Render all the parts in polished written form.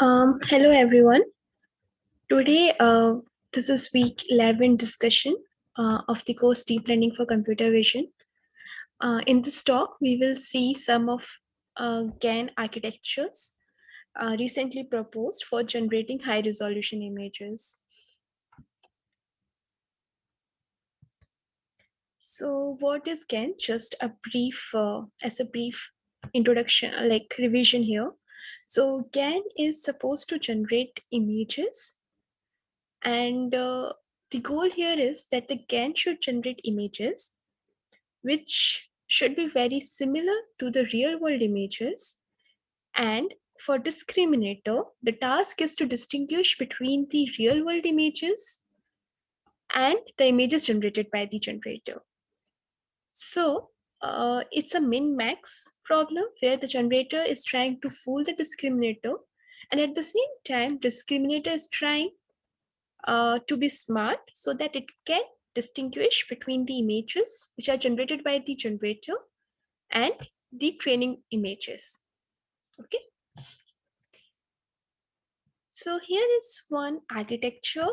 Hello everyone. Today, this is week 11 discussion of the course Deep Learning for Computer Vision. In this talk, we will see some of GAN architectures recently proposed for generating high resolution images. So what is GAN? Just a brief, as a brief introduction, like revision here. So GAN is supposed to generate images, and the goal here is that the GAN should generate images which should be very similar to the real world images. And for discriminator, the task is to distinguish between the real world images and the images generated by the generator. So it's a min-max problem where the generator is trying to fool the discriminator, and at the same time, discriminator is trying to be smart so that it can distinguish between the images which are generated by the generator and the training images. Okay. So here is one architecture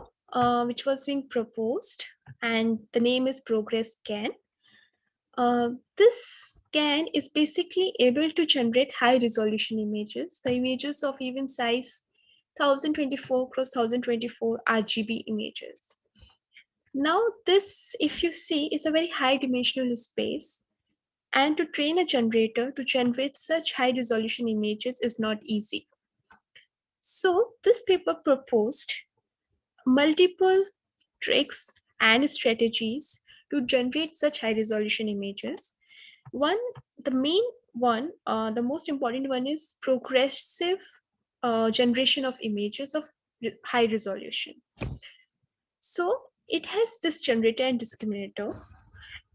which was being proposed, and the name is Progress GAN. This GAN is basically able to generate high resolution images, the images of even size 1024 cross 1024 RGB images. Now this, if you see, is a very high dimensional space, and to train a generator to generate such high resolution images is not easy. So this paper proposed multiple tricks and strategies to generate such high resolution images. The main one, the most important one is progressive generation of images of high resolution. So it has this generator and discriminator,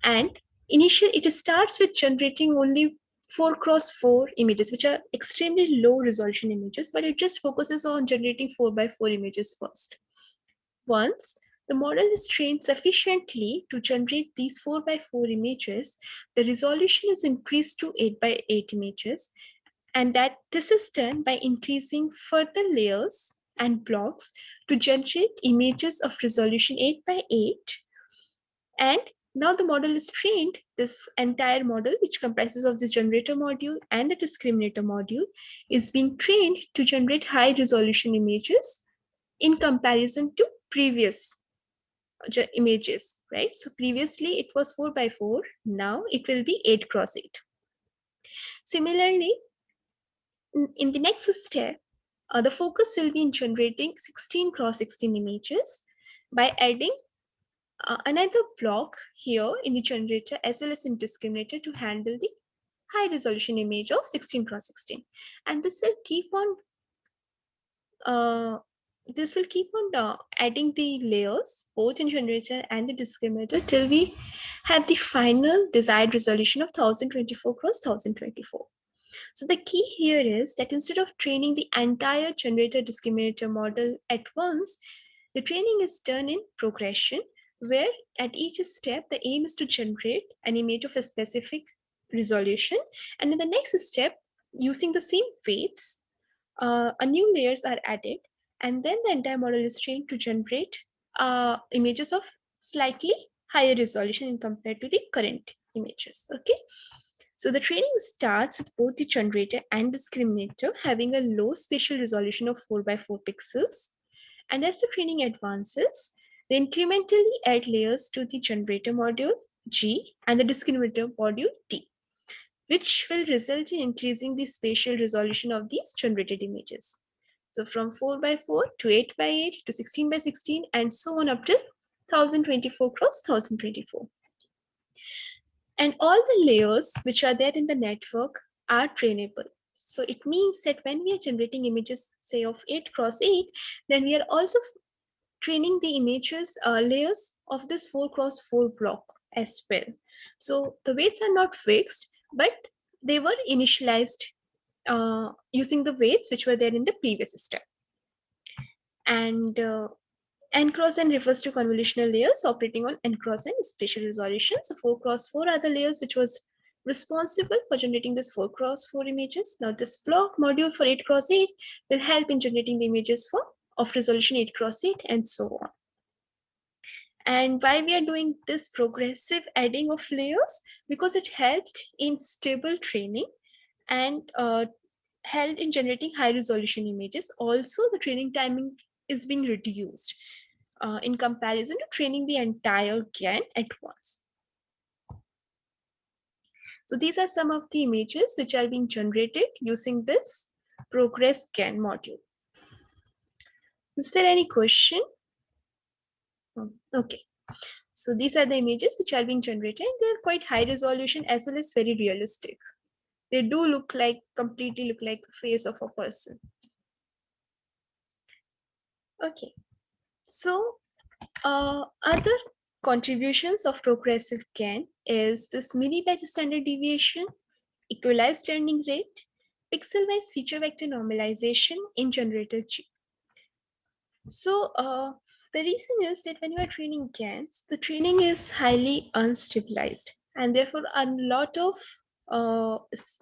and initially it starts with generating only 4x4 images, which are extremely low resolution images, but it just focuses on generating 4x4 images first. Once the model is trained sufficiently to generate these 4x4 images, the resolution is increased to 8x8 images, and that this is done by increasing further layers and blocks to generate images of resolution 8x8. And now the model is trained, this entire model, which comprises of this generator module and the discriminator module, is being trained to generate high resolution images in comparison to previous images, right? So previously it was 4x4, now it will be 8x8. Similarly, in the next step, the focus will be in generating 16x16 images by adding another block here in the generator as well as in discriminator to handle the high resolution image of 16x16, and this will keep on adding the layers both in generator and the discriminator till we have the final desired resolution of 1024x1024. So the key here is that instead of training the entire generator discriminator model at once, the training is done in progression, where at each step, the aim is to generate an image of a specific resolution. And in the next step, using the same weights, a new layers are added, and then the entire model is trained to generate images of slightly higher resolution in compared to the current images. Okay. So the training starts with both the generator and discriminator having a low spatial resolution of 4x4 pixels. And as the training advances, they incrementally add layers to the generator module G and the discriminator module D, which will result in increasing the spatial resolution of these generated images. So from 4x4 to 8x8 to 16x16 and so on up to 1024 cross 1024. And all the layers which are there in the network are trainable. So it means that when we are generating images, say of 8x8, then we are also training the images layers of this 4x4 block as well. So the weights are not fixed, but they were initialized using the weights which were there in the previous step. And n-cross n refers to convolutional layers operating on n-cross n spatial resolution. So 4x4 are the layers which was responsible for generating this 4x4 images. Now this block module for 8x8 will help in generating the images of resolution 8x8 and so on. And why we are doing this progressive adding of layers? Because it helped in stable training and helped in generating high resolution images. Also, the training timing is being reduced in comparison to training the entire GAN at once. So these are some of the images which are being generated using this Progress GAN module. Is there any question? Okay. So these are the images which are being generated. They're quite high resolution as well as very realistic. They do look like, completely look like the face of a person. Okay. So other contributions of progressive GAN is this mini batch standard deviation, equalized learning rate, pixel-wise feature vector normalization in generator G. So the reason is that when you are training GANs, the training is highly unstabilized, and therefore a lot of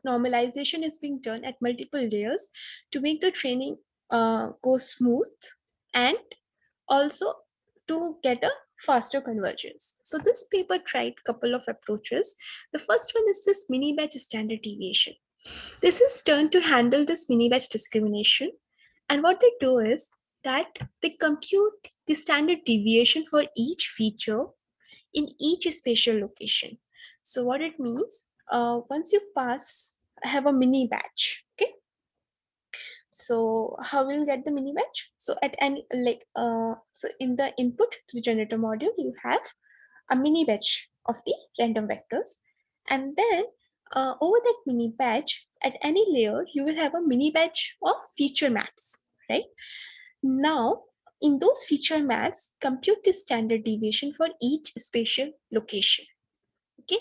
normalization is being done at multiple layers to make the training go smooth and also to get a faster convergence. So this paper tried a couple of approaches. The first one is this mini batch standard deviation. This is done to handle this mini batch discrimination. And what they do is that they compute the standard deviation for each feature in each spatial location. So what it means, once you have a mini batch, okay? So how will you get the mini batch? So at any so in the input to the generator module, you have a mini batch of the random vectors, and then over that mini batch, at any layer, you will have a mini batch of feature maps, right? Now, in those feature maps, compute the standard deviation for each spatial location, okay,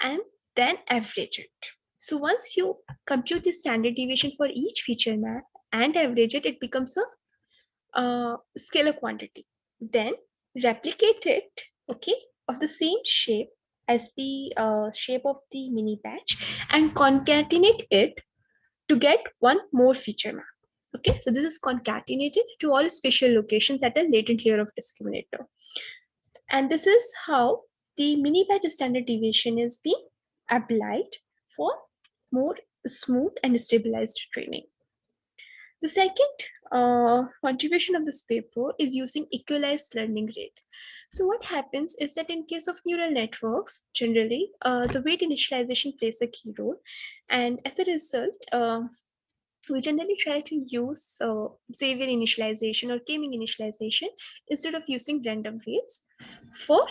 and then average it. So once you compute the standard deviation for each feature map and average it, it becomes a scalar quantity. Then replicate it, okay, of the same shape as the shape of the mini batch and concatenate it to get one more feature map. Okay, so this is concatenated to all spatial locations at a latent layer of discriminator. And this is how the mini batch standard deviation is being applied for more smooth and stabilized training. The second contribution of this paper is using equalized learning rate. So what happens is that in case of neural networks, generally, the weight initialization plays a key role. And as a result, we generally try to use Xavier initialization or K-mean initialization instead of using random weights for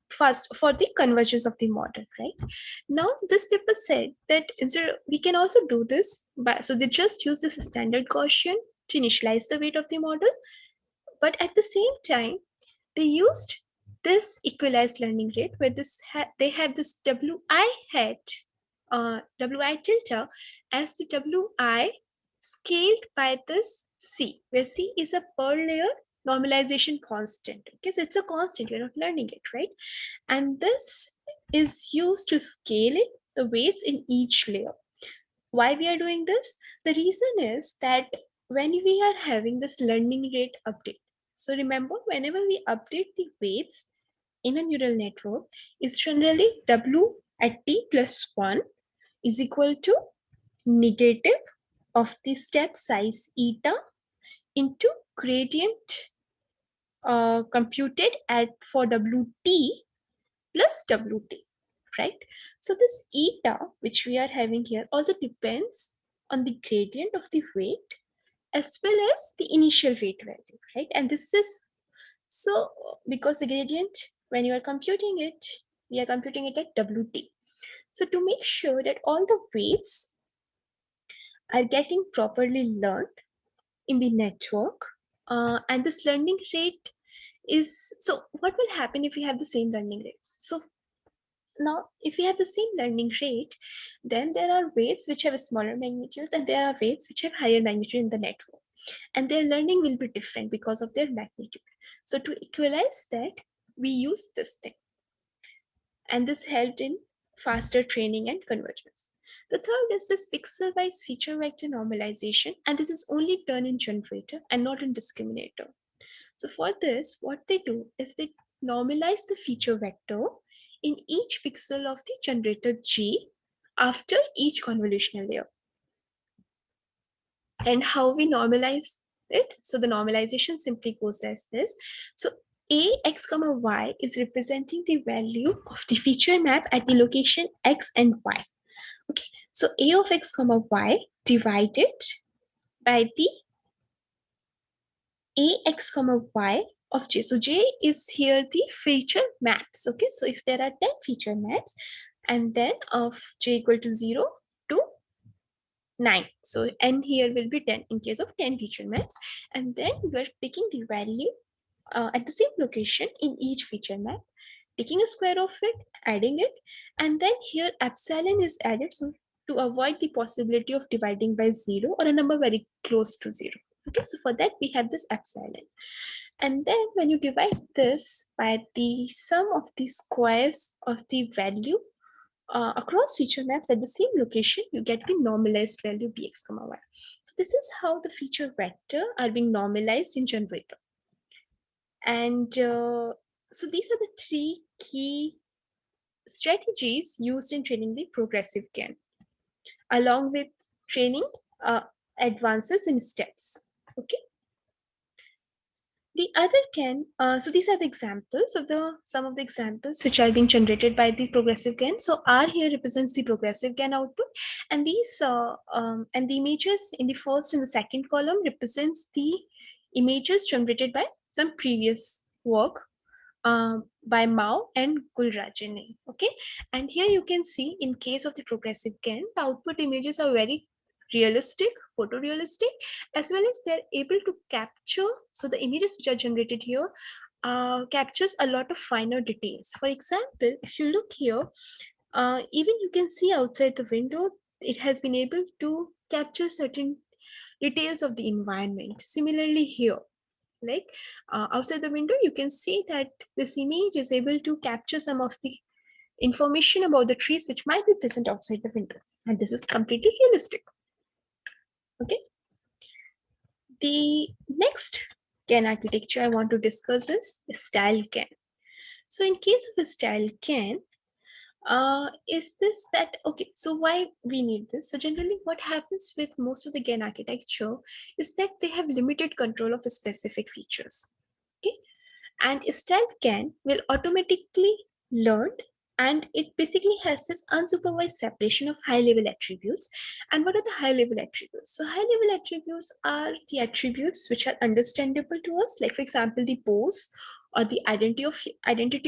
the convergence of the model, right? Now this paper said that instead we can also do this so they just use this standard Gaussian to initialize the weight of the model, but at the same time they used this equalized learning rate where they have this wi hat wi tilde as the wi scaled by this c, where c is a per layer normalization constant. Okay, so it's a constant, you're not learning it, right? And this is used to scale it, the weights in each layer. Why we are doing this? The reason is that when we are having this learning rate update, so remember, whenever we update the weights in a neural network, is generally w at t plus 1 is equal to negative of the step size eta into gradient computed at for wt plus wt, right? So this eta, which we are having here, also depends on the gradient of the weight as well as the initial weight value, right? And this is so because the gradient, when you are computing it, we are computing it at wt. So to make sure that all the weights are getting properly learned in the network, and this learning rate is, so what will happen if we have the same learning rates? So now, if we have the same learning rate, then there are weights which have smaller magnitudes and there are weights which have higher magnitude in the network. And their learning will be different because of their magnitude. So to equalize that, we use this thing. And this helped in faster training and convergence. The third is this pixel-wise feature vector normalization, and this is only done in generator and not in discriminator. So for this, what they do is they normalize the feature vector in each pixel of the generator G after each convolutional layer. And how we normalize it? So the normalization simply goes as this. So a x comma y is representing the value of the feature map at the location x and y. Okay, so a of x comma y divided by the ax comma y of j. So j is here the feature maps. Okay, so if there are 10 feature maps, and then of j equal to 0 to 9. So n here will be 10 in case of 10 feature maps. And then we are taking the value at the same location in each feature map, taking a square of it, adding it, and then here epsilon is added, so to avoid the possibility of dividing by 0 or a number very close to 0. Okay, so for that we have this epsilon. And then when you divide this by the sum of the squares of the value across feature maps at the same location, you get the normalized value bx comma y. So this is how the feature vector are being normalized in generator. And so these are the three key strategies used in training the progressive GAN, along with training advances in steps. Okay. The other GAN, so these are the examples of some of the examples which are being generated by the progressive GAN. So R here represents the progressive GAN output, and these and the images in the first and the second column represents the images generated by some previous work by Mao and Gulrajani. Okay, and here you can see in case of the progressive GAN, the output images are very realistic, photorealistic, as well as they're able to capture. So the images which are generated here captures a lot of finer details. For example, if you look here, even you can see outside the window, it has been able to capture certain details of the environment. Similarly here, like outside the window, you can see that this image is able to capture some of the information about the trees which might be present outside the window, and this is completely realistic. Okay, the next GAN architecture I want to discuss is Style GAN. So in case of a Style GAN, is this that okay, so why we need this? So generally what happens with most of the GAN architecture is that they have limited control of specific features. Okay, and Style GAN will automatically learn, and it basically has this unsupervised separation of high level attributes. And what are the high level attributes? So high level attributes are the attributes which are understandable to us, like for example the pose or the identity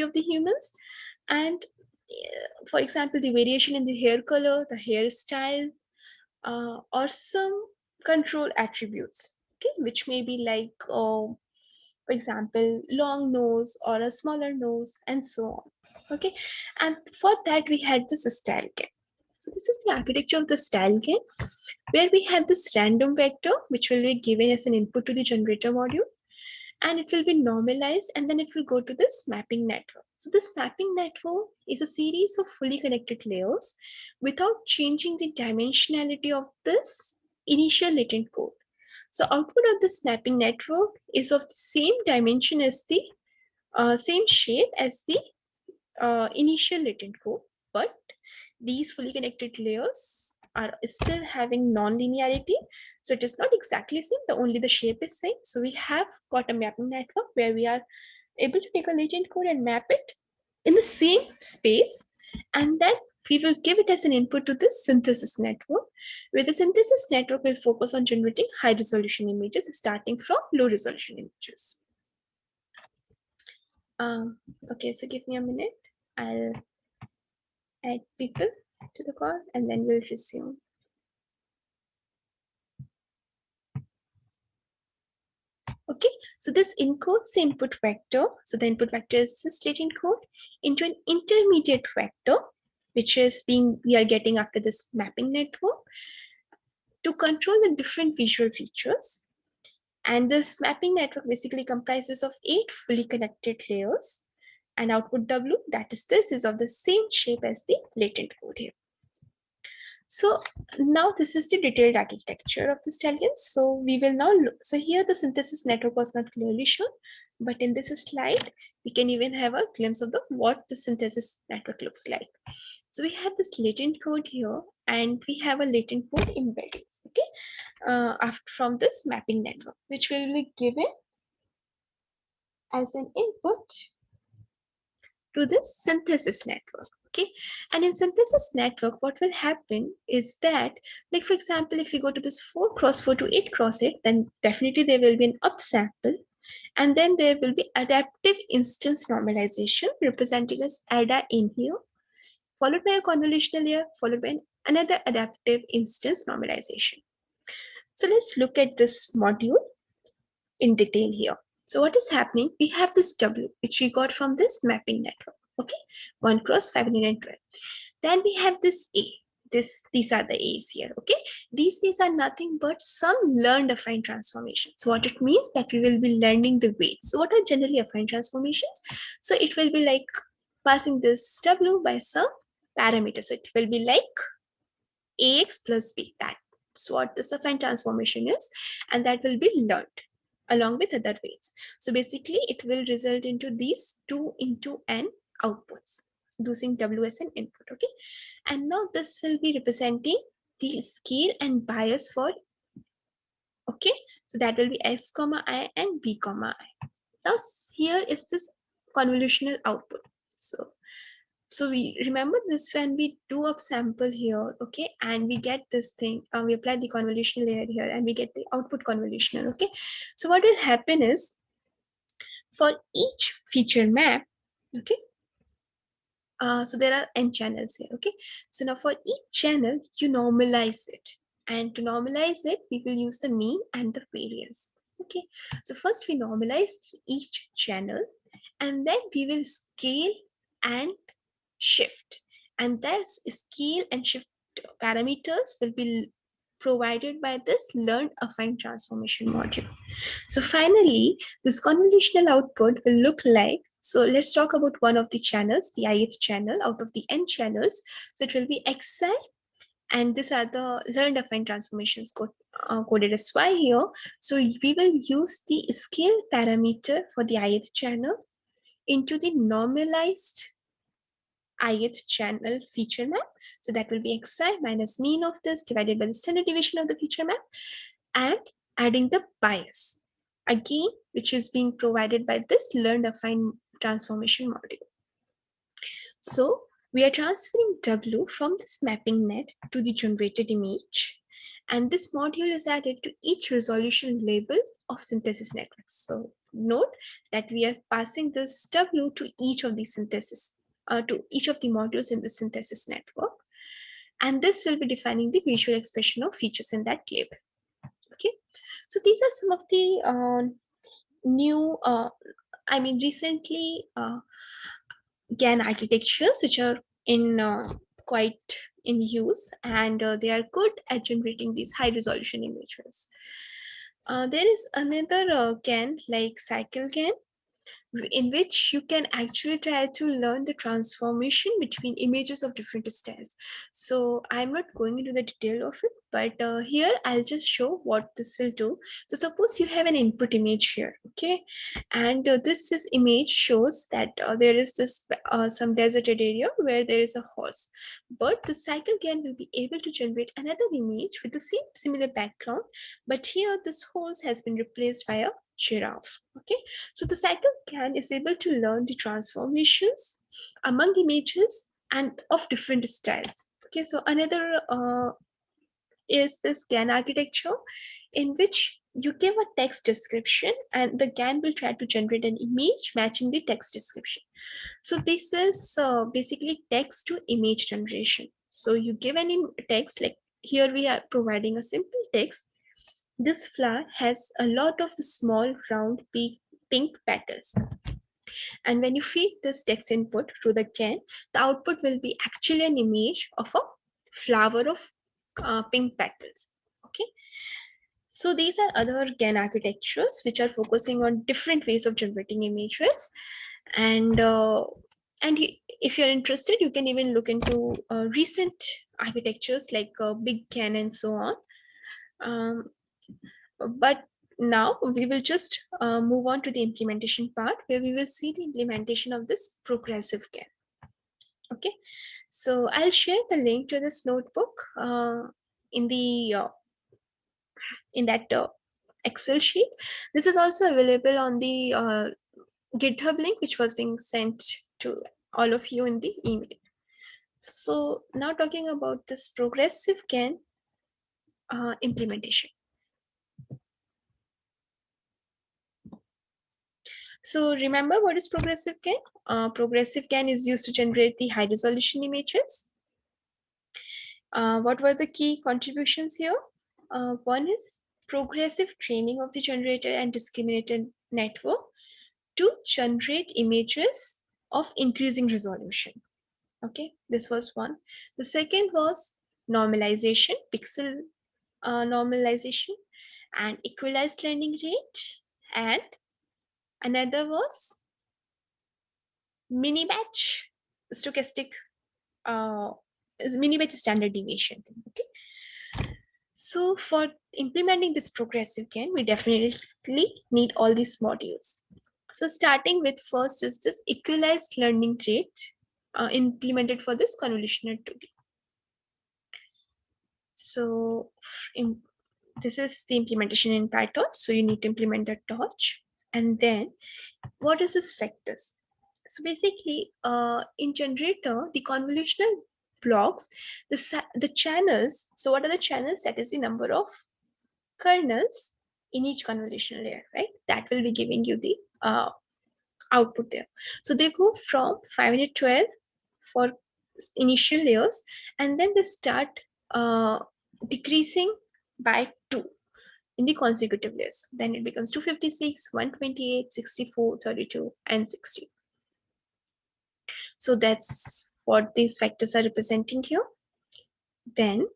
of the humans, and for example the variation in the hair color, the hairstyle, or some control attributes, okay, which may be like for example, long nose or a smaller nose, and so on. Okay, and for that we had this Style GAN. So this is the architecture of the Style GAN, where we have this random vector which will be given as an input to the generator module, and it will be normalized, and then it will go to this mapping network. So this mapping network is a series of fully connected layers without changing the dimensionality of this initial latent code. So output of this mapping network is of the same dimension as the same shape as the initial latent code, but these fully connected layers are still having non-linearity. So it is not exactly same, only the shape is same. So we have got a mapping network where we are able to take a latent code and map it in the same space, and then we will give it as an input to this synthesis network, where the synthesis network will focus on generating high resolution images starting from low resolution images. Okay, so give me a minute. I'll add people to the call and then we'll resume. Okay, so this encodes the input vector. So the input vector is this latent code into an intermediate vector, which is we are getting after this mapping network to control the different visual features. And this mapping network basically comprises of 8 fully connected layers. And output W, that is this, is of the same shape as the latent code here. So now this is the detailed architecture of the Style GAN. So we will now look. So here the synthesis network was not clearly shown, but in this slide, we can even have a glimpse of what the synthesis network looks like. So we have this latent code here, and we have a latent code embeddings, okay, after from this mapping network, which will be given as an input to this synthesis network. Okay, and in synthesis network, what will happen is that, like for example, if we go to this 4x4 to 8x8, then definitely there will be an upsample, and then there will be adaptive instance normalization represented as ADA in here, followed by a convolutional layer, followed by another adaptive instance normalization. So let's look at this module in detail here. So what is happening? We have this W, which we got from this mapping network. Okay, 1 cross 512. Then we have this A. These are the A's here. Okay, these A's are nothing but some learned affine transformations. So what it means that we will be learning the weights. So what are generally affine transformations? So it will be like passing this W by some parameter. So it will be like AX plus B. That's what this affine transformation is, and that will be learned along with other weights. So basically, it will result into these 2 into n outputs using W as an input. Okay, and now this will be representing the scale and bias for. Okay, so that will be S comma I and B comma I. Now here is this convolutional output. So we remember this when we do up sample here, okay, and we get this thing, we apply the convolutional layer here and we get the output convolutional, okay. So what will happen is, for each feature map, okay, so there are n channels here, okay. So now for each channel, you normalize it. And to normalize it, we will use the mean and the variance, okay. So first we normalize each channel, and then we will scale and shift, and thus scale and shift parameters will be provided by this learned affine transformation module. So finally, this convolutional output will look like, so let's talk about one of the channels, the ith channel out of the n channels. So it will be xi, and these are the learned affine transformations coded as y here. So we will use the scale parameter for the ith channel into the normalized ith channel feature map. So that will be xi minus mean of this divided by the standard deviation of the feature map, and adding the bias, again, which is being provided by this learned affine transformation module. So we are transferring W from this mapping net to the generated image, and this module is added to each resolution label of synthesis networks. So note that we are passing this W to each of the to each of the modules in the synthesis network, and this will be defining the visual expression of features in that label. Okay, so these are some of the new, recently GAN architectures which are in quite in use, and they are good at generating these high resolution images. There is another GAN like cycle GAN, in which you can actually try to learn the transformation between images of different styles. So I'm not going into the detail of it, but here I'll just show what this will do. So suppose you have an input image here, okay, and this image shows that there is this some deserted area where there is a horse, but the cycle GAN will be able to generate another image with the same similar background, but here this horse has been replaced by a giraffe. Okay, so the cycle GAN is able to learn the transformations among images and of different styles. Okay, so another is this GAN architecture, in which you give a text description and the GAN will try to generate an image matching the text description. So this is basically text to image generation. So you give an text, like here we are providing a simple text. This flower has a lot of small round pink petals. And when you feed this text input to the GAN, the output will be actually an image of a flower of pink petals. Okay. So these are other GAN architectures which are focusing on different ways of generating images. And if you're interested, you can even look into recent architectures like Big GAN and so on. But now we will just move on to the implementation part, where we will see the implementation of this progressive GAN. Okay, so I'll share the link to this notebook in the in that Excel sheet. This is also available on the GitHub link, which was being sent to all of you in the email. So now talking about this progressive GAN implementation. So remember, what is progressive GAN? Progressive GAN is used to generate the high resolution images. What were the key contributions here? One is progressive training of the generator and discriminator network to generate images of increasing resolution. Okay, this was one. The second was normalization, pixel normalization, and equalized learning rate. And another was mini batch stochastic, mini batch standard deviation. Okay. So for implementing this progressive GAN, we definitely need all these modules. So starting with first is this equalized learning rate implemented for this convolutional 2D. So this is the implementation in Python. So you need to implement the torch. And then what is this vectors? So basically in generator, the convolutional blocks, the channels. So what are the channels? That is the number of kernels in each convolutional layer, right? That will be giving you the output there. So they go from 512 for initial layers, and then they start decreasing by 2 in the consecutive layers. Then it becomes 256, 128, 64, 32, and 60. So that's what these vectors are representing here. Then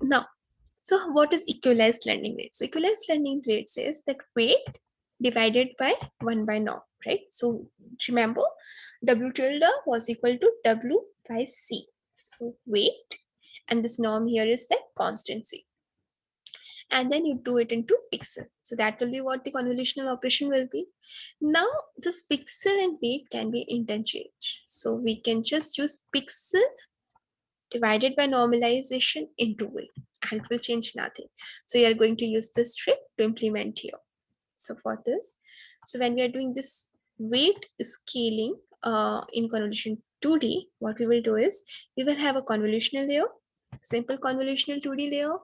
now, so what is equalized learning rate? So equalized learning rate says that weight divided by 1 by norm, right? So remember, W tilde was equal to W by C. So weight, and this norm here is the constancy. And then you do it into pixel. So that will be what the convolutional operation will be. Now this pixel and weight can be interchanged. So we can just use pixel divided by normalization into weight, and it will change nothing. So you are going to use this trick to implement here. So for this, so when we are doing this weight scaling in convolution 2D, what we will do is we will have a convolutional layer, simple convolutional 2D layer,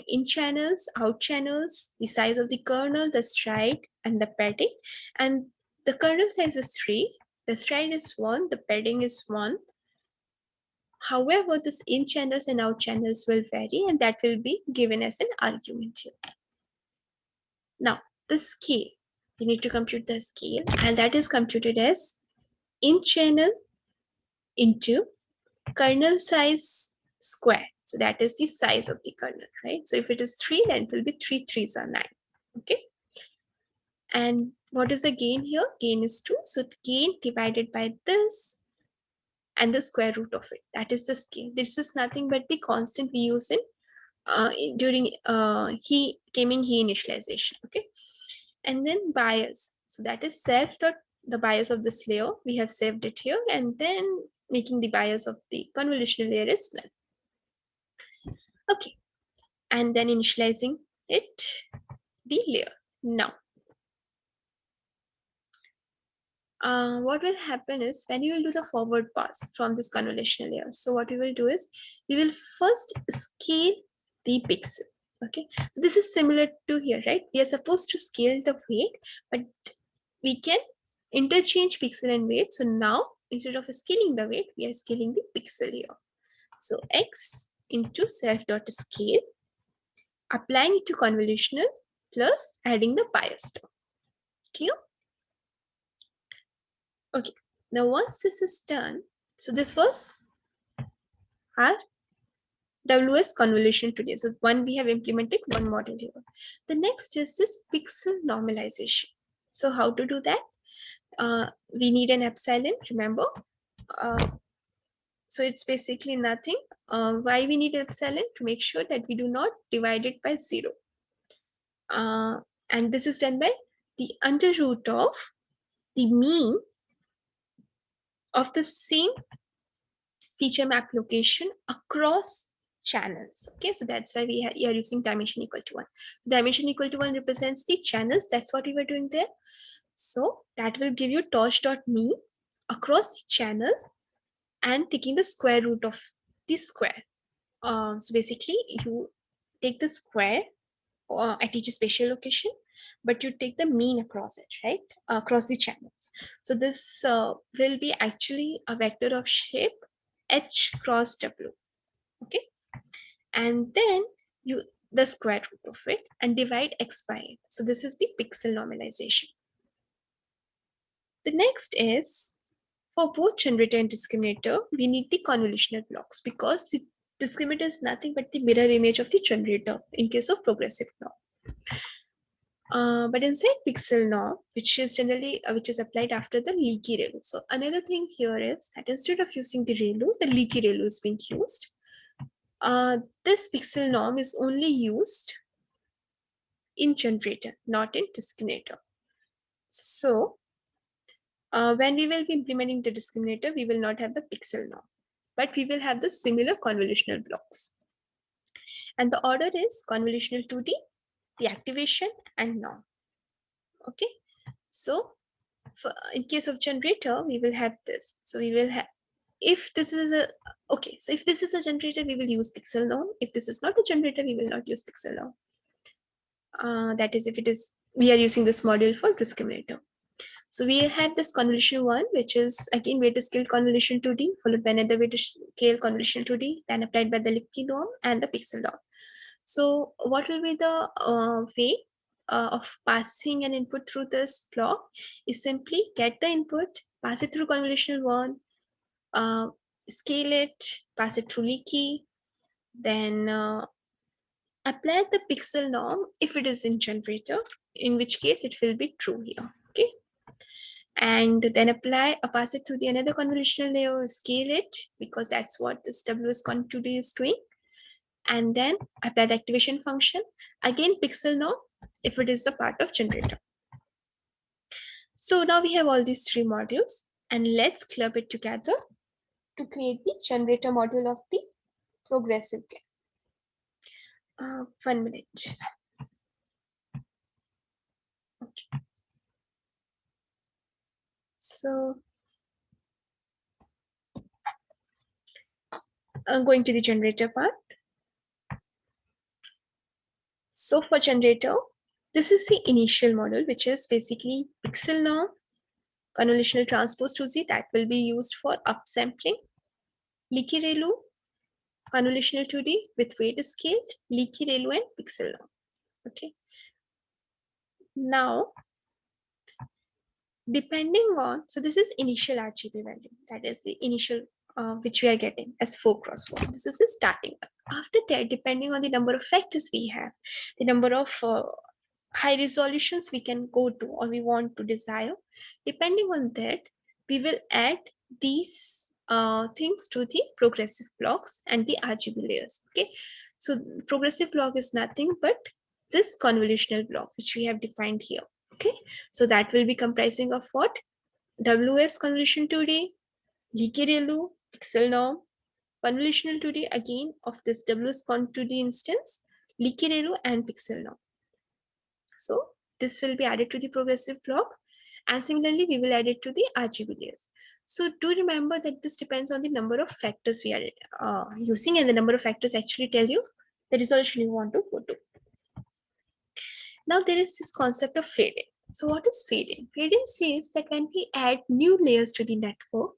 in channels, out channels, the size of the kernel, the stride, and the padding. And the kernel size is 3, the stride is 1, the padding is 1. However, this in channels and out channels will vary, and that will be given as an argument here. Now, the scale, you need to compute the scale, and that is computed as in channel into kernel size square. So that is the size of the kernel, right? So if it is 3, then it will be 3 3s are 9. Okay. And what is the gain here? Gain is 2. So gain divided by this and the square root of it. That is the scale. This is nothing but the constant we use in during he initialization. Okay. And then bias. So that is self dot the bias of this layer. We have saved it here, and then making the bias of the convolutional layer is null. Okay. And then initializing it, the layer. Now, what will happen is when you will do the forward pass from this convolutional layer. So what we will do is we will first scale the pixel. Okay, so this is similar to here, right? We are supposed to scale the weight, but we can interchange pixel and weight. So now instead of scaling the weight, we are scaling the pixel here. So x into self dot scale, applying it to convolutional plus adding the bias term. Clear? Okay, now once this is done, so this was our WS convolution today. So one we have implemented one model here. The next is this pixel normalization. So how to do that? We need an epsilon, remember? So it's basically nothing. Why we need epsilon? To make sure that we do not divide it by 0. And this is done by the under root of the mean of the same feature map location across channels. Okay, so that's why we are using dimension equal to 1. Dimension equal to 1 represents the channels. That's what we were doing there. So that will give you torch.mean across the channel and taking the square root of the square. So basically you take the square at each spatial location, but you take the mean across it, right? Across the channels. So this will be actually a vector of shape h cross w. Okay, and then you the square root of it and divide x by it. So this is the pixel normalization. The next is, for both generator and discriminator, we need the convolutional blocks because the discriminator is nothing but the mirror image of the generator in case of progressive norm. But inside pixel norm, which is generally which is applied after the leaky ReLU. So another thing here is that instead of using the ReLU, the leaky ReLU is being used. This pixel norm is only used in generator, not in discriminator. So when we will be implementing the discriminator, we will not have the pixel norm, but we will have the similar convolutional blocks. And the order is convolutional 2D, the activation, and norm. Okay, so in case of generator, we will have this. So we will have, if this is a, okay, so if this is a generator, we will use pixel norm. If this is not a generator, we will not use pixel norm. That is if it is, we are using this module for discriminator. So we have this convolution 1, which is again weighted scale convolution 2D, followed by another weighted scale convolution 2D, then applied by the leaky norm and the pixel norm. So what will be the way of passing an input through this block is simply get the input, pass it through convolution 1, scale it, pass it through leaky, then apply the pixel norm if it is in generator, in which case it will be true here. Okay, and then apply a pass it through the another convolutional layer, scale it because that's what this WS2D is doing, and then apply the activation function, again pixel norm if it is a part of generator. So now we have all these three modules, and let's club it together to create the generator module of the progressive GAN. 1 minute. Okay. So going to the generator part. So for generator, this is the initial model, which is basically pixel norm, convolutional transpose 2Z that will be used for upsampling, leaky ReLU, convolutional 2D with weight scaled, leaky ReLU and pixel norm. Okay. Now, depending on, so this is initial RGB value, that is the initial which we are getting as 4x4. This is the starting. After that, depending on the number of factors we have, the number of high resolutions we can go to or we want to desire, depending on that, we will add these things to the progressive blocks and the RGB layers. Okay, so progressive block is nothing but this convolutional block which we have defined here. Okay, so that will be comprising of what? WS convolution 2D, leaky ReLU, pixel norm, convolutional 2D again of this WS con 2D instance, leaky ReLU and pixel norm. So this will be added to the progressive block, and similarly we will add it to the RGB layers. So do remember that this depends on the number of factors we are using, and the number of factors actually tell you the resolution you want to go to. Now there is this concept of fading. So what is fading? Fading says that when we add new layers to the network,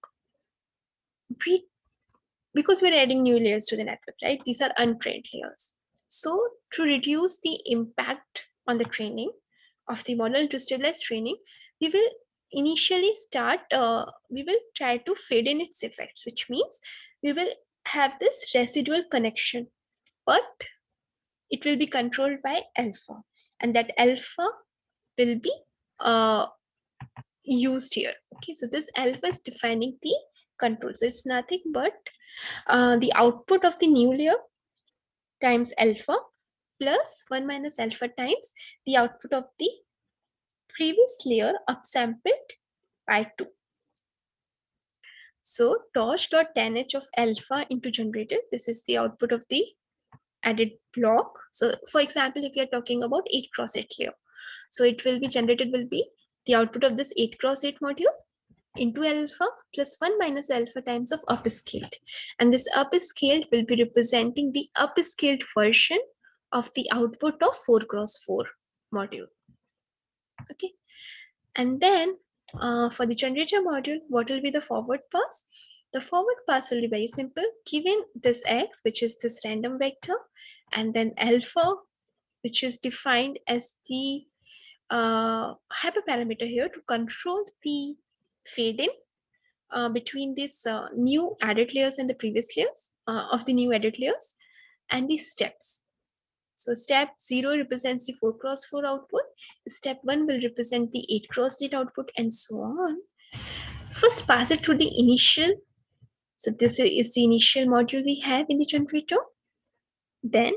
because we're adding new layers to the network, right? These are untrained layers. So to reduce the impact on the training of the model, to stabilize training, we will initially start, we will try to fade in its effects, which means we will have this residual connection, but it will be controlled by alpha, and that alpha will be used here. Okay, so this alpha is defining the control. So it's nothing but the output of the new layer times alpha plus 1 minus alpha times the output of the previous layer upsampled by 2. So torch.10h of alpha into generated, this is the output of the added block. So for example, if we are talking about 8 cross 8 layer, so it will be generated will be the output of this 8 cross 8 module into alpha plus 1 minus alpha times of upscaled, and this upscaled will be representing the upscaled version of the output of 4 cross 4 module. Okay, and then for the generator module, what will be the forward pass? The forward pass will be very simple. Given this x, which is this random vector, and then alpha, which is defined as the hyperparameter here to control the fade in between these new added layers and the previous layers of the new added layers, and the steps. So step 0 represents the 4 cross 4 output, step 1 will represent the 8 cross 8 output, and so on. First pass it through the initial. So this is the initial module we have in the generator. Then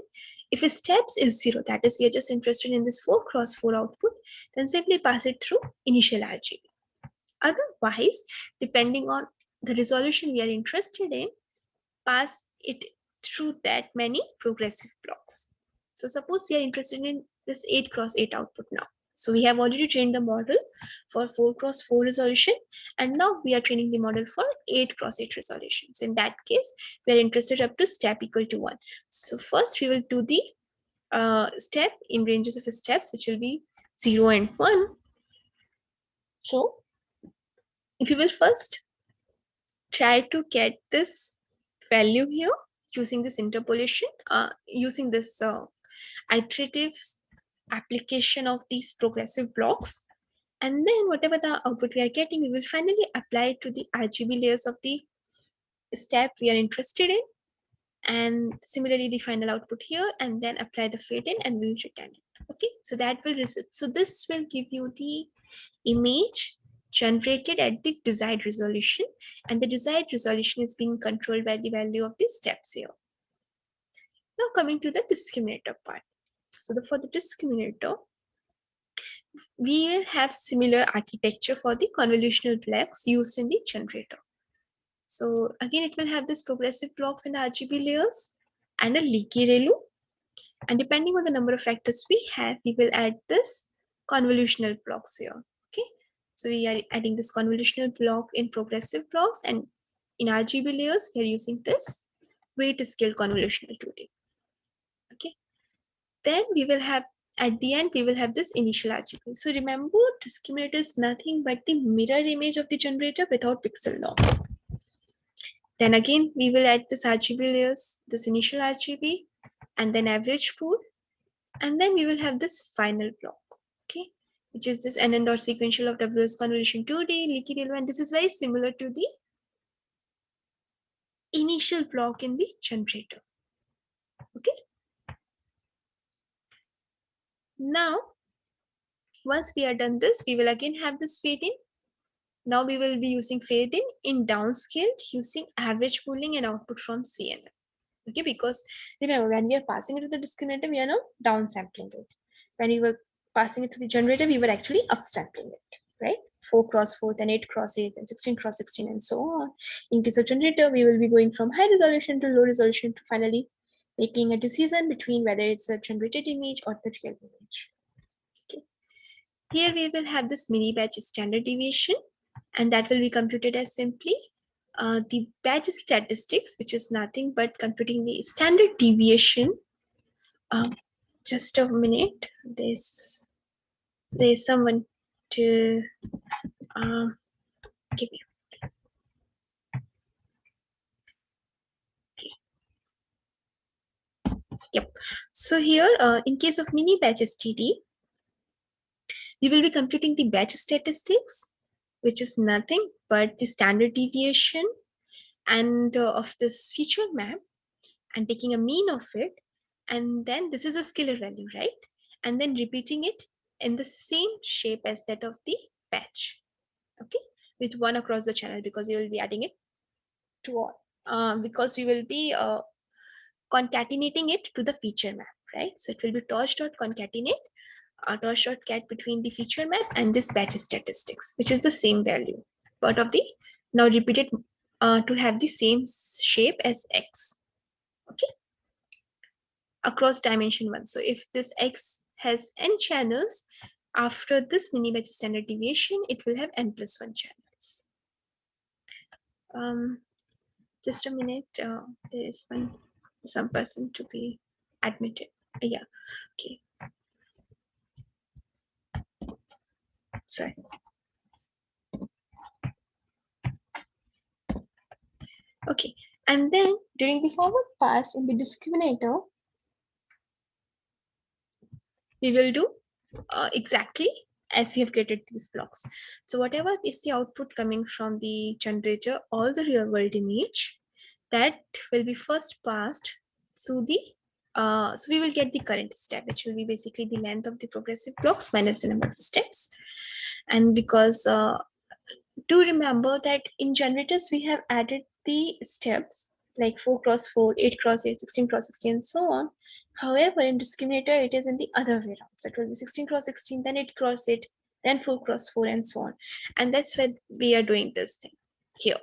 if a steps is 0, that is we are just interested in this 4 cross 4 output, then simply pass it through initial RGB. Otherwise, depending on the resolution we are interested in, pass it through that many progressive blocks. So suppose we are interested in this 8 cross 8 output now. So we have already trained the model for 4 cross 4 resolution, and now we are training the model for 8 cross 8 resolution. So in that case, we are interested up to step equal to 1. So first we will do the step in ranges of steps, which will be 0 and 1. So if you will first try to get this value here using this interpolation, using this iterative application of these progressive blocks, and then whatever the output we are getting, we will finally apply it to the RGB layers of the step we are interested in, and similarly the final output here, and then apply the fade in, and we'll return it. Okay, so that will so this will give you the image generated at the desired resolution, and the desired resolution is being controlled by the value of the steps here. Now coming to the discriminator part. So for the discriminator, we will have similar architecture for the convolutional blocks used in the generator. So again, it will have this progressive blocks and RGB layers and a leaky ReLU. And depending on the number of factors we have, we will add this convolutional blocks here. Okay, so we are adding this convolutional block in progressive blocks, and in RGB layers, we are using this weight scale convolutional 2D. Okay, then we will have at the end, we will have this initial RGB. So remember, discriminator is nothing but the mirror image of the generator without pixel norm. Then again, we will add this RGB layers, this initial RGB, and then average pool, and then we will have this final block, okay, which is this NN dot sequential of WS convolution 2D, leaky ReLU, and this is very similar to the initial block in the generator. Okay. Now, once we are done this, we will again have this fade in. Now we will be using fade in downscaled using average pooling and output from CNN. Okay, because remember, when we are passing it to the discriminator, we are now downsampling it. When we were passing it to the generator, we were actually upsampling it, right? 4 cross 4, then 8 cross 8, then 16 cross 16, and so on. In case of generator, we will be going from high resolution to low resolution to finally making a decision between whether it's a generated image or the real image. Okay. Here we will have this mini batch standard deviation, and that will be computed as simply the batch statistics, which is nothing but computing the standard deviation. Just a minute. There's someone to give me. Okay. Yep. So here, in case of mini batch STD, we will be computing the batch statistics, which is nothing but the standard deviation and of this feature map, and taking a mean of it, and then this is a scalar value, right? And then repeating it in the same shape as that of the patch, okay, with one across the channel, because we will be adding it to all, because we will be concatenating it to the feature map, right? So it will be torch.concatenate, torch.cat between the feature map and this batch statistics, which is the same value, part of the now repeated to have the same shape as x, okay, across dimension 1. So if this x has n channels, after this mini batch standard deviation, it will have n plus 1 channels. Just a minute, there is some person to be admitted. Yeah, okay. Sorry. Okay, and then during the forward pass in the discriminator, we will do exactly as we have created these blocks. So whatever is the output coming from the generator or the real world image, that will be first passed through the so we will get the current step, which will be basically the length of the progressive blocks minus the number of steps. And because do remember that in generators we have added the steps like 4 cross 4, 8 cross 8, 16 cross 16, and so on. However, in discriminator, it is in the other way around. So it will be 16 cross 16, then 8 cross 8, then 4 cross 4, and so on. And that's why we are doing this thing here.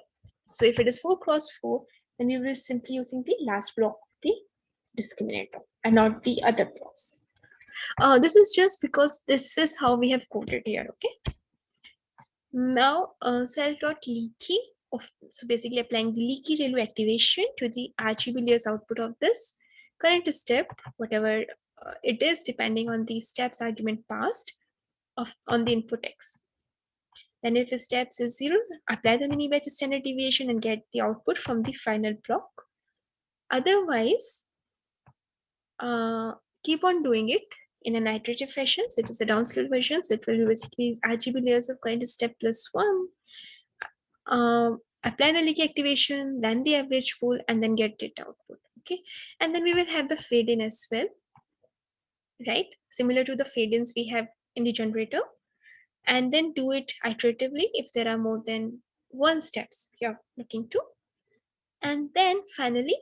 So if it is 4 cross 4, then we will simply using the last block of the discriminator and not the other blocks. This is just because this is how we have coded here, okay? Now, self.leaky, so basically applying the leaky ReLU activation to the RGB layers output of this current step, whatever it is, depending on the steps argument passed on the input X. Then if the steps is 0, apply the mini batch standard deviation and get the output from the final block. Otherwise, keep on doing it in an iterative fashion. So it is a downscale version. So it will be basically RGB layers of current step plus 1. Apply the leaky activation, then the average pool, and then get it output. Okay, and then we will have the fade in as well, right? Similar to the fade ins we have in the generator, and then do it iteratively if there are more than one steps you're looking to, and then finally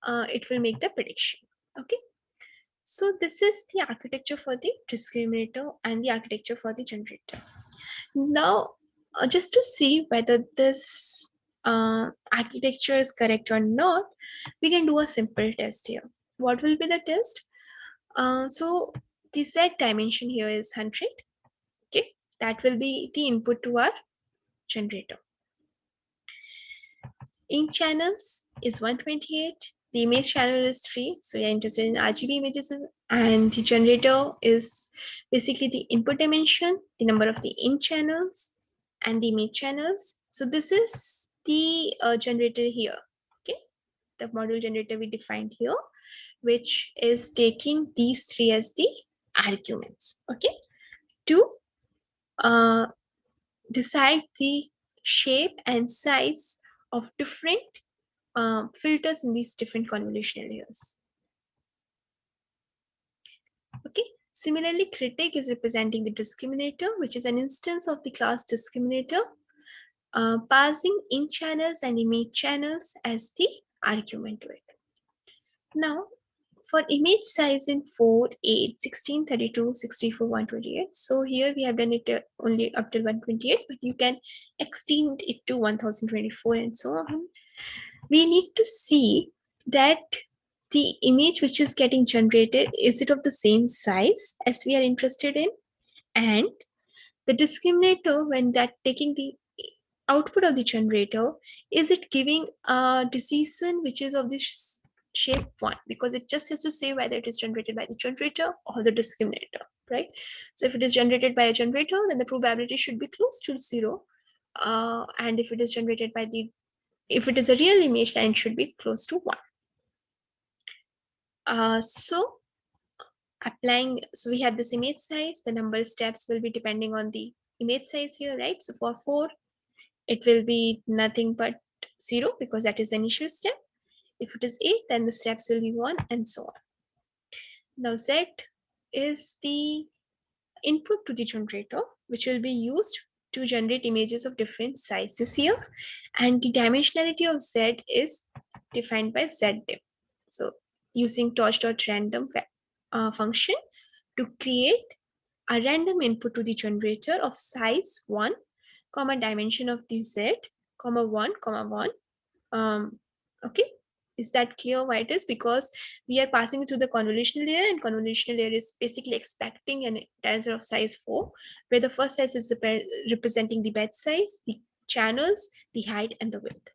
it will make the prediction. Okay, so this is the architecture for the discriminator and the architecture for the generator. Now, just to see whether this architecture is correct or not, we can do a simple test here. What will be the test? So the set dimension here is 100. Okay, that will be the input to our generator. In channels is 128. The image channel is 3. So you're interested in RGB images, and the generator is basically the input dimension, the number of the in channels, and the image channels. So this is the generator here. Okay, the module generator we defined here, which is taking these 3 as the arguments. Okay, to decide the shape and size of different filters in these different convolutional layers. Okay. Similarly, critic is representing the discriminator, which is an instance of the class discriminator, passing in channels and image channels as the argument to it. Now, for image size in 4, 8, 16, 32, 64, 128. So here we have done it only up till 128, but you can extend it to 1024 and so on. We need to see that the image which is getting generated, is it of the same size as we are interested in? And the discriminator, when that taking the output of the generator, is it giving a decision which is of this shape 1? Because it just has to say whether it is generated by the generator or the discriminator, right? So if it is generated by a generator, then the probability should be close to 0. And if it is generated by if it is a real image, then it should be close to 1. So applying, so we have this image size, the number of steps will be depending on the image size here, right? So for 4, it will be nothing but 0 because that is the initial step. If it is 8, then the steps will be 1 and so on. Now Z is the input to the generator, which will be used to generate images of different sizes here. And the dimensionality of Z is defined by ZDIM. So using torch.random function to create a random input to the generator of size 1, comma dimension of the Z, comma 1, comma 1. Okay, is that clear why it is? Because we are passing it to the convolutional layer, and convolutional layer is basically expecting an tensor of size 4, where the first size is representing the bed size, the channels, the height, and the width.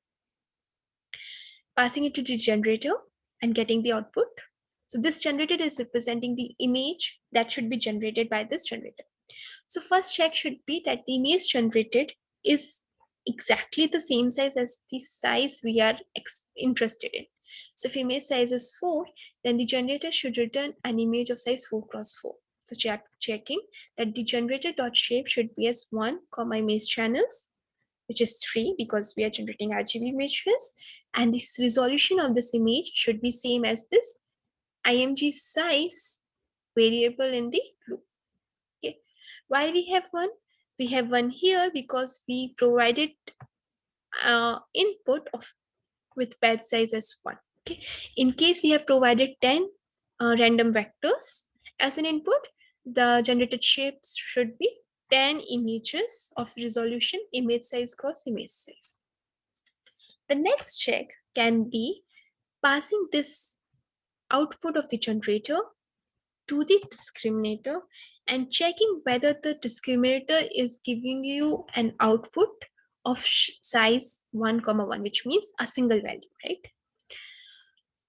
Passing it to the generator and getting the output. So this generator is representing the image that should be generated by this generator. So first check should be that the image generated is exactly the same size as the size we are interested in. So if image size is 4, then the generator should return an image of size 4 cross 4. So checking that the generator dot shape should be as 1, comma image channels, which is 3 because we are generating RGB images, and this resolution of this image should be same as this IMG size variable in the loop. Okay. Why we have one? We have one here because we provided input of with pad size as 1. Okay. In case we have provided 10 random vectors as an input, the generated shapes should be 10 images of resolution image size cross image size. The next check can be passing this output of the generator to the discriminator and checking whether the discriminator is giving you an output of size 1, 1, which means a single value, right?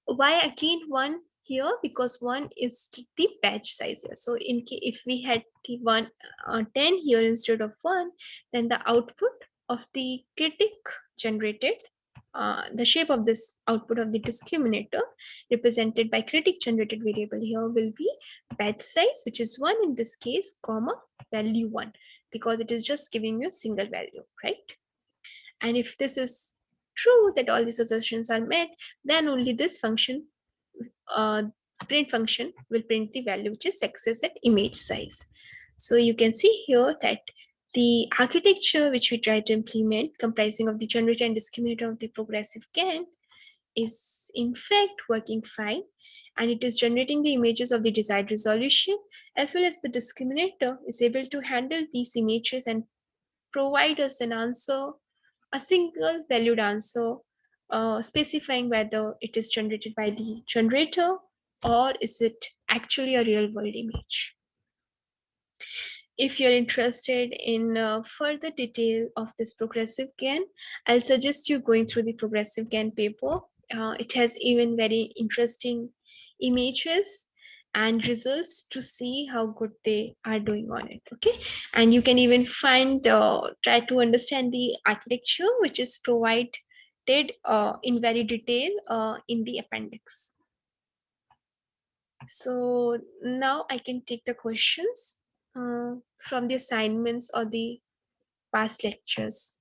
Why again 1 here? Because 1 is the batch size here. So if we had the 10 here instead of 1, then the output of the critic generated, the shape of this output of the discriminator represented by critic generated variable here will be batch size, which is 1 in this case, comma value 1, because it is just giving you a single value, right? And if this is true, that all these assertions are met, then only this function, print function, will print the value which is success at image size. So you can see here that the architecture which we try to implement, comprising of the generator and discriminator of the progressive GAN, is in fact working fine, and it is generating the images of the desired resolution, as well as the discriminator is able to handle these images and provide us an answer, a single valued answer, specifying whether it is generated by the generator or is it actually a real world image. If you're interested in further detail of this progressive GAN, I'll suggest you going through the progressive GAN paper. It has even very interesting images and results to see how good they are doing on it. Okay, and you can even find try to understand the architecture which is provided in very detail in the appendix. So now I can take the questions from the assignments or the past lectures.